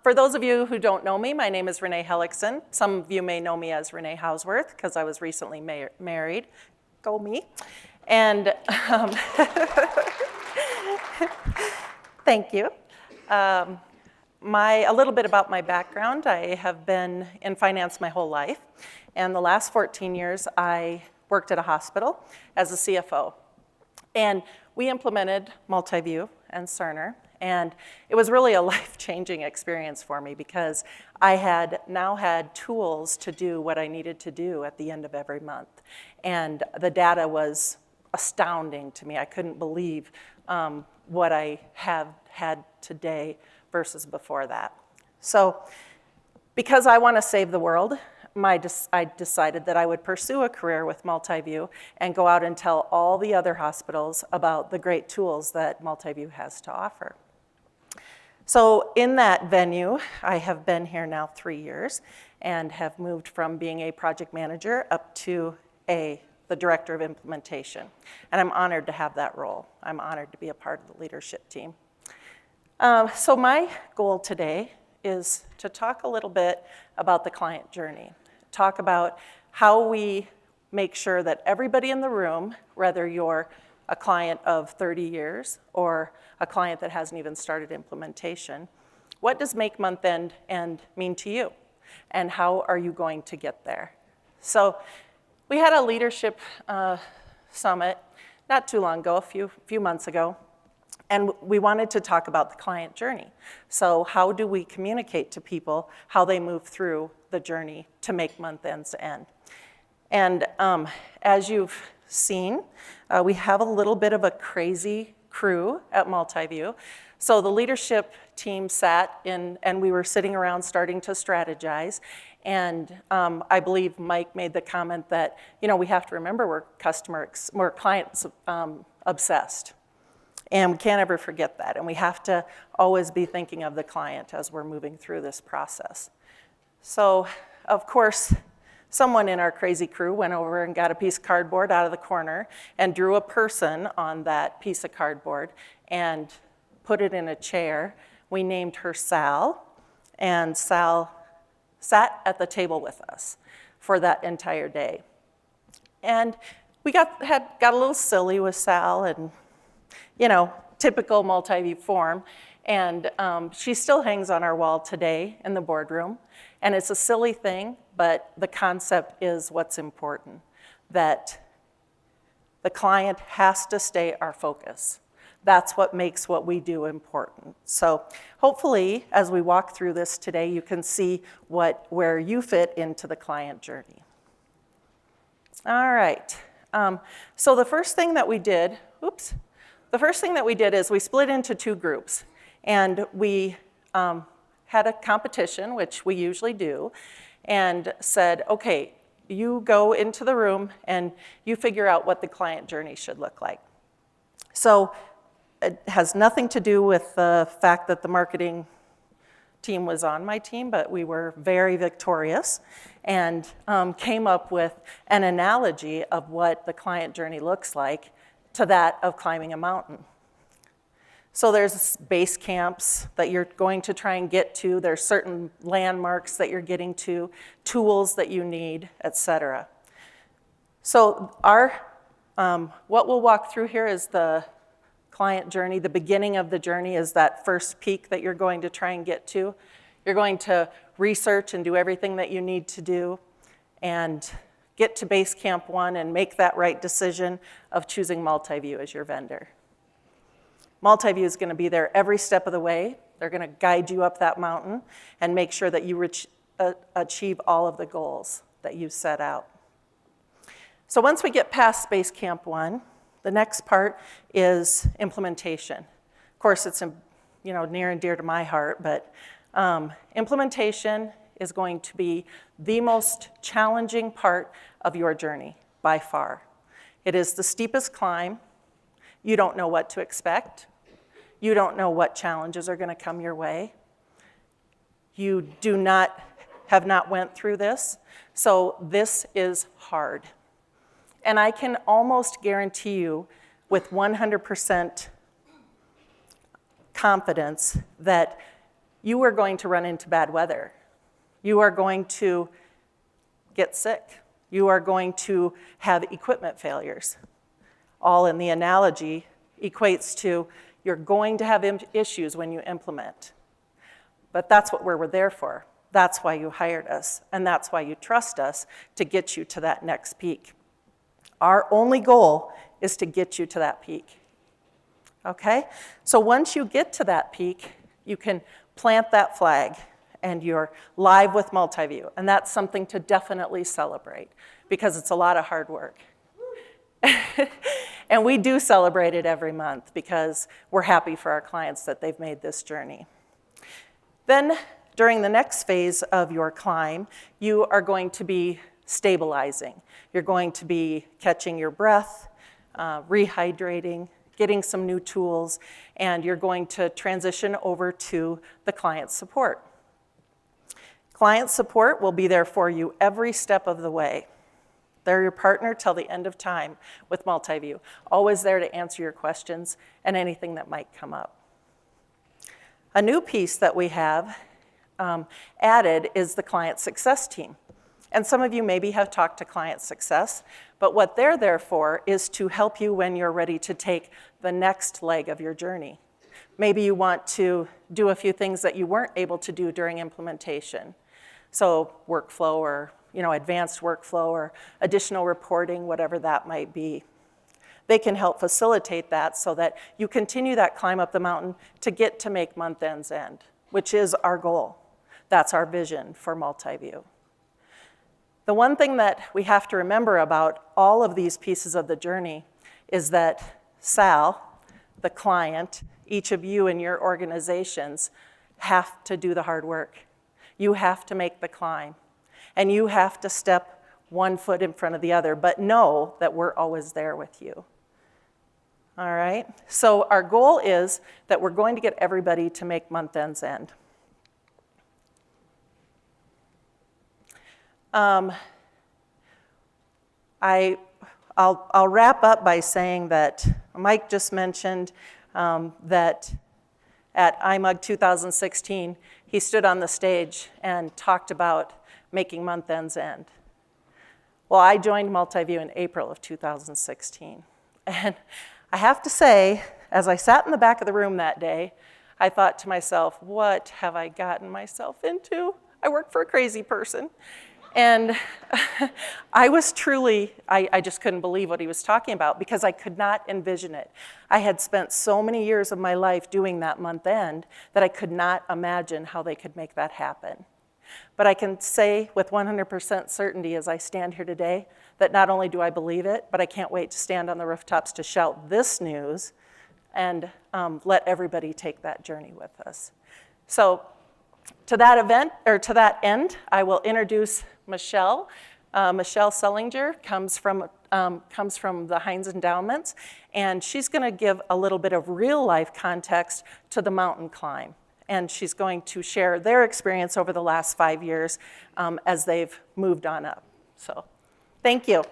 For those of you who don't know me, my name is Renay Hellickson. Some of you may know me as Renee Hausworth because I was recently married. Go me. And thank you. A little bit about my background. I have been in finance my whole life. And the last 14 years, I worked at a hospital as a CFO. And we implemented Multiview and Cerner. And it was really a life-changing experience for me because I had now had tools to do what I needed to do at the end of every month. And the data was astounding to me. I couldn't believe what I have had today versus before that. So because I want to save the world, I decided that I would pursue a career with Multiview and go out and tell all the other hospitals about the great tools that Multiview has to offer. So in that venue, I have been here now 3 years and have moved from being a project manager up to the director of implementation. And I'm honored to have that role. I'm honored to be a part of the leadership team. So my goal today is to talk a little bit about the client journey. Talk about how we make sure that everybody in the room, whether you're a client of 30 years or a client that hasn't even started implementation, what does make month end mean to you? And how are you going to get there? So we had a leadership summit not too long ago, a few months ago, and we wanted to talk about the client journey. So how do we communicate to people how they move through the journey to make month ends end? And as you've seen, we have a little bit of a crazy crew at Multiview. So the leadership team sat in, and we were sitting around starting to strategize. And I believe Mike made the comment that, we have to remember we're client obsessed. And we can't ever forget that. And we have to always be thinking of the client as we're moving through this process. So, of course, someone in our crazy crew went over and got a piece of cardboard out of the corner and drew a person on that piece of cardboard and put it in a chair. We named her Sal, and Sal sat at the table with us for that entire day. And we got a little silly with Sal and, typical Multiview form. And she still hangs on our wall today in the boardroom. And it's a silly thing, but the concept is what's important, that the client has to stay our focus. That's what makes what we do important. So hopefully, as we walk through this today, you can see where you fit into the client journey. All right. So the first thing that we did is we split into two groups. And we had a competition, which we usually do, and said, okay, you go into the room and you figure out what the client journey should look like. So it has nothing to do with the fact that the marketing team was on my team, but we were very victorious and came up with an analogy of what the client journey looks like to that of climbing a mountain. So there's base camps that you're going to try and get to. There's certain landmarks that you're getting to, tools that you need, etc. So what we'll walk through here is the client journey. The beginning of the journey is that first peak that you're going to try and get to. You're going to research and do everything that you need to do and get to base camp 1 and make that right decision of choosing Multiview as your vendor. Multiview is going to be there every step of the way. They're going to guide you up that mountain and make sure that you achieve all of the goals that you set out. So once we get past Base Camp 1, the next part is implementation. Of course, it's near and dear to my heart, but implementation is going to be the most challenging part of your journey by far. It is the steepest climb. You don't know what to expect. You don't know what challenges are going to come your way. You have not went through this, so this is hard. And I can almost guarantee you with 100% confidence that you are going to run into bad weather. You are going to get sick. You are going to have equipment failures. All in the analogy equates to you're going to have issues when you implement. But that's what we're there for. That's why you hired us, and that's why you trust us to get you to that next peak. Our only goal is to get you to that peak. Okay? So once you get to that peak, you can plant that flag, and you're live with Multiview. And that's something to definitely celebrate, because it's a lot of hard work. And we do celebrate it every month, because we're happy for our clients that they've made this journey. Then, during the next phase of your climb, you are going to be stabilizing. You're going to be catching your breath, rehydrating, getting some new tools, and you're going to transition over to the client support. Client support will be there for you every step of the way. They're your partner till the end of time with Multiview, always there to answer your questions and anything that might come up. A new piece that we have added is the client success team. And some of you maybe have talked to client success, but what they're there for is to help you when you're ready to take the next leg of your journey. Maybe you want to do a few things that you weren't able to do during implementation. So workflow or advanced workflow or additional reporting, whatever that might be. They can help facilitate that so that you continue that climb up the mountain to get to make month ends end, which is our goal. That's our vision for Multiview. The one thing that we have to remember about all of these pieces of the journey is that Sal, the client, each of you in your organizations have to do the hard work. You have to make the climb. And you have to step one foot in front of the other, but know that we're always there with you. All right? So our goal is that we're going to get everybody to make month ends end. I'll wrap up by saying that Mike just mentioned that at IMUG 2016, he stood on the stage and talked about making month ends end. Well, I joined Multiview in April of 2016. And I have to say, as I sat in the back of the room that day, I thought to myself, what have I gotten myself into? I work for a crazy person. And I was truly, I just couldn't believe what he was talking about because I could not envision it. I had spent so many years of my life doing that month end that I could not imagine how they could make that happen. But I can say with 100% certainty as I stand here today that not only do I believe it, but I can't wait to stand on the rooftops to shout this news and let everybody take that journey with us. So to that end, I will introduce Michelle. Michelle Sellinger comes from the Heinz Endowments, and she's going to give a little bit of real-life context to the mountain climb. And she's going to share their experience over the last 5 years as they've moved on up. So, thank you.